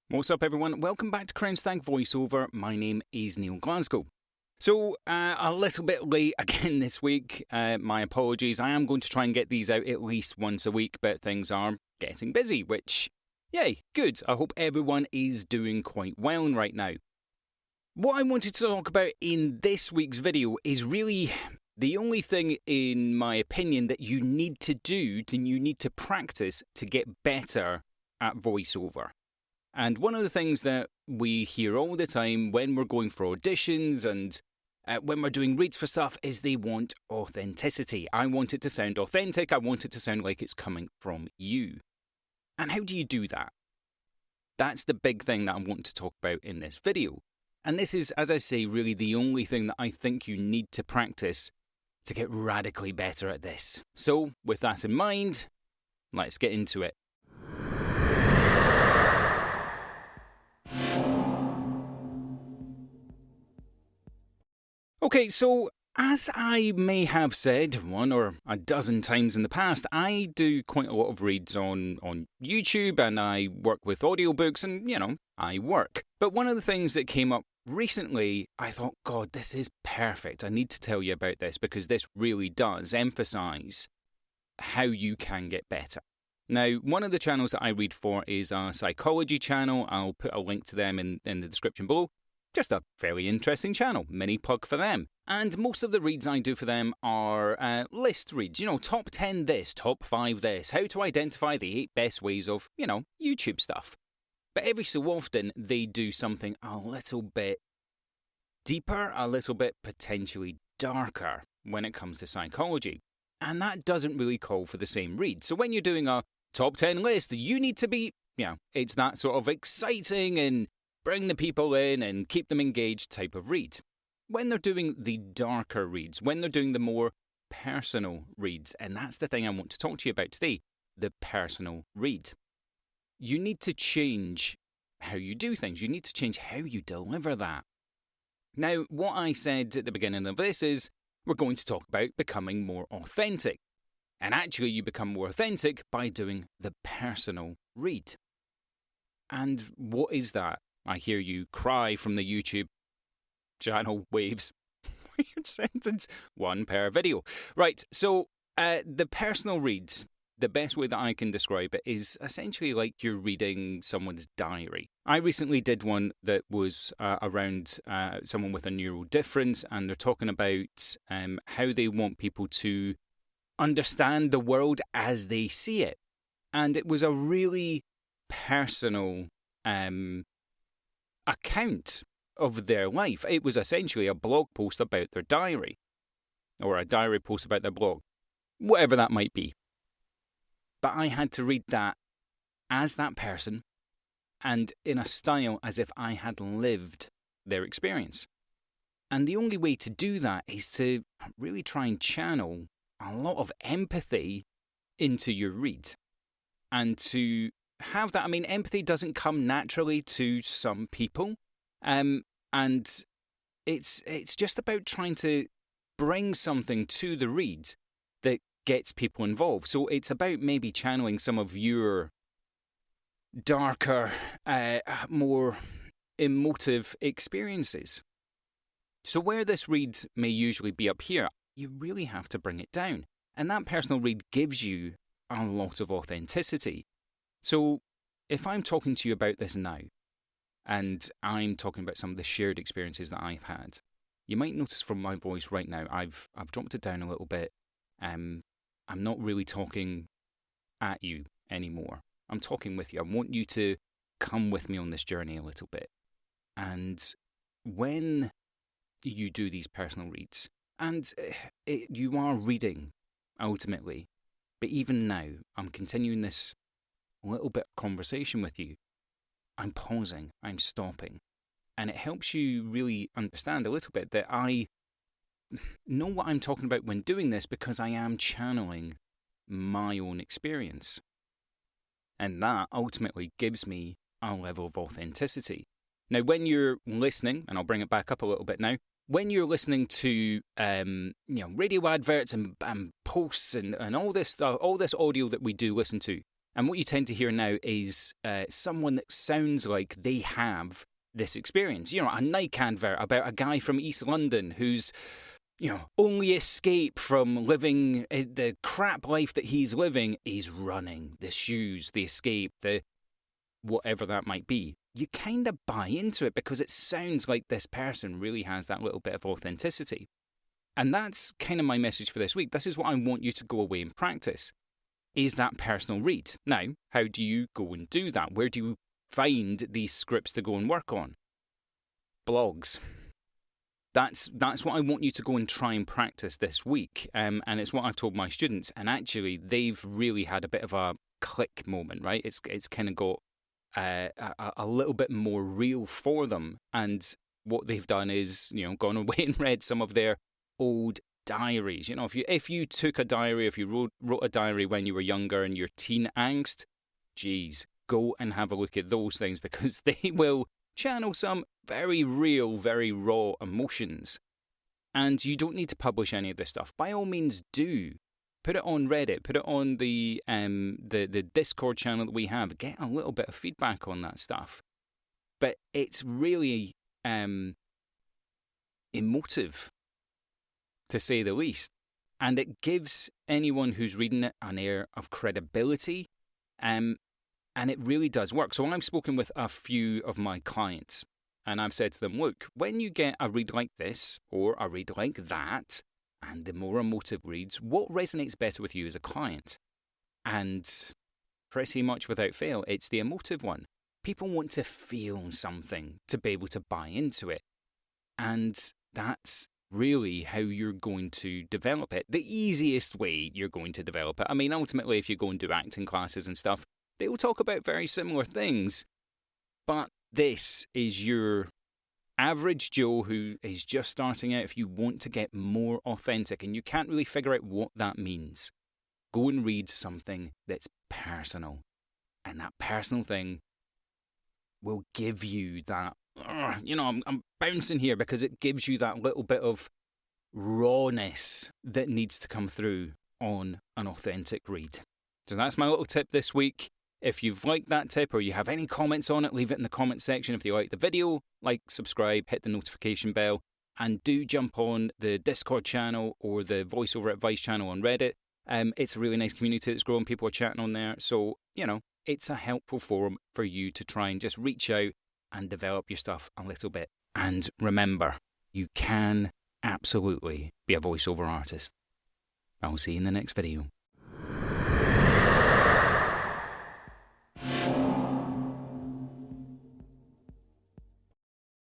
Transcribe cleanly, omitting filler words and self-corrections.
What's up, everyone? Welcome back to Crown Stag voiceover. My name is Neil Glasgow. So, a little bit late again this week. My apologies. I am going to try and get these out at least once a week, but things are getting busy, which, yay, good. I hope everyone is doing quite well right now. What I wanted to talk about in this week's video is really the only thing, in my opinion, that you need to do, you need to practice to get better at voiceover. And one of the things that we hear all the time when we're going for auditions and when we're doing reads for stuff is they want authenticity. I want it to sound authentic. I want it to sound like it's coming from you. And how do you do that? That's the big thing that I want to talk about in this video. And this is, as I say, really the only thing that I think you need to practice to get radically better at this. So, with that in mind, let's get into it. Okay, so as I may have said one or a dozen times in the past, I do quite a lot of reads on YouTube and I work with audiobooks and, I work. But one of the things that came up recently, I thought, God, this is perfect. I need to tell you about this because this really does emphasize how you can get better. Now, one of the channels that I read for is a psychology channel. I'll put a link to them in the description below. Just a fairly interesting channel, mini plug for them. And most of the reads I do for them are list reads, top 10 this, top 5 this, how to identify the 8 best ways of, YouTube stuff. But every so often, they do something a little bit deeper, a little bit potentially darker when it comes to psychology. And that doesn't really call for the same read. So when you're doing a top 10 list, you need to be, it's that sort of exciting and bring the people in and keep them engaged type of read. When they're doing the darker reads, when they're doing the more personal reads, and that's the thing I want to talk to you about today, the personal read. You need to change how you do things. You need to change how you deliver that. Now, what I said at the beginning of this is we're going to talk about becoming more authentic. And actually, you become more authentic by doing the personal read. And what is that? I hear you cry from the YouTube channel waves. Weird sentence. One per video. Right, so the personal read, the best way that I can describe it is essentially like you're reading someone's diary. I recently did one that was around someone with a neural difference, and they're talking about how they want people to understand the world as they see it. And it was a really personal account of their life. It was essentially a blog post about their diary, or a diary post about their blog, whatever that might be. But I had to read that as that person and in a style as if I had lived their experience. And the only way to do that is to really try and channel a lot of empathy into your read. And to have that, empathy doesn't come naturally to some people. And it's just about trying to bring something to the read that gets people involved. So it's about maybe channeling some of your darker, more emotive experiences. So where this read may usually be up here, you really have to bring it down. And that personal read gives you a lot of authenticity. So if I'm talking to you about this now, and I'm talking about some of the shared experiences that I've had, you might notice from my voice right now, I've dropped it down a little bit. I'm not really talking at you anymore. I'm talking with you. I want you to come with me on this journey a little bit. And when you do these personal reads, and you are reading ultimately, but even now, I'm continuing this little bit of conversation with you. I'm pausing, I'm stopping, and it helps you really understand a little bit that I know what I'm talking about when doing this because I am channeling my own experience. And that ultimately gives me a level of authenticity. Now, when you're listening, and I'll bring it back up a little bit now, when you're listening to radio adverts and posts and all this stuff, all this audio that we do listen to, And what you tend to hear now is someone that sounds like they have this experience. A Nike advert about a guy from East London who's, only escape from living the crap life that he's living is running, the shoes, the escape, the whatever that might be. You kind of buy into it because it sounds like this person really has that little bit of authenticity. And that's kind of my message for this week. This is what I want you to go away and practice, is that personal read. Now, how do you go and do that? Where do you find these scripts to go and work on? Blogs. That's what I want you to go and try and practice this week. And it's what I've told my students. And actually, they've really had a bit of a click moment, right? It's kind of got a little bit more real for them. And what they've done is, gone away and read some of their old diaries. If you took a diary, if you wrote a diary when you were younger and your teen angst, geez, go and have a look at those things because they will channel some very real, very raw emotions. And you don't need to publish any of this stuff. By all means, do. Put it on Reddit. Put it on the Discord channel that we have. Get a little bit of feedback on that stuff. But it's really emotive, to say the least. And it gives anyone who's reading it an air of credibility. And it really does work. So I've spoken with a few of my clients. And I've said to them, look, when you get a read like this or a read like that, and the more emotive reads, what resonates better with you as a client? And pretty much without fail, it's the emotive one. People want to feel something to be able to buy into it. And that's really how you're going to develop it. The easiest way you're going to develop it. I mean, ultimately, if you go and do acting classes and stuff, they will talk about very similar things. But this is your average Joe who is just starting out. If you want to get more authentic and you can't really figure out what that means, go and read something that's personal. And that personal thing will give you that, I'm bouncing here because it gives you that little bit of rawness that needs to come through on an authentic read. So that's my little tip this week. If you've liked that tip or you have any comments on it, leave it in the comment section. If you like the video, like, subscribe, hit the notification bell, and do jump on the Discord channel or the voiceover advice channel on Reddit. It's a really nice community that's growing. People are chatting on there. So, it's a helpful forum for you to try and just reach out and develop your stuff a little bit. And remember, you can absolutely be a voiceover artist. I'll see you in the next video.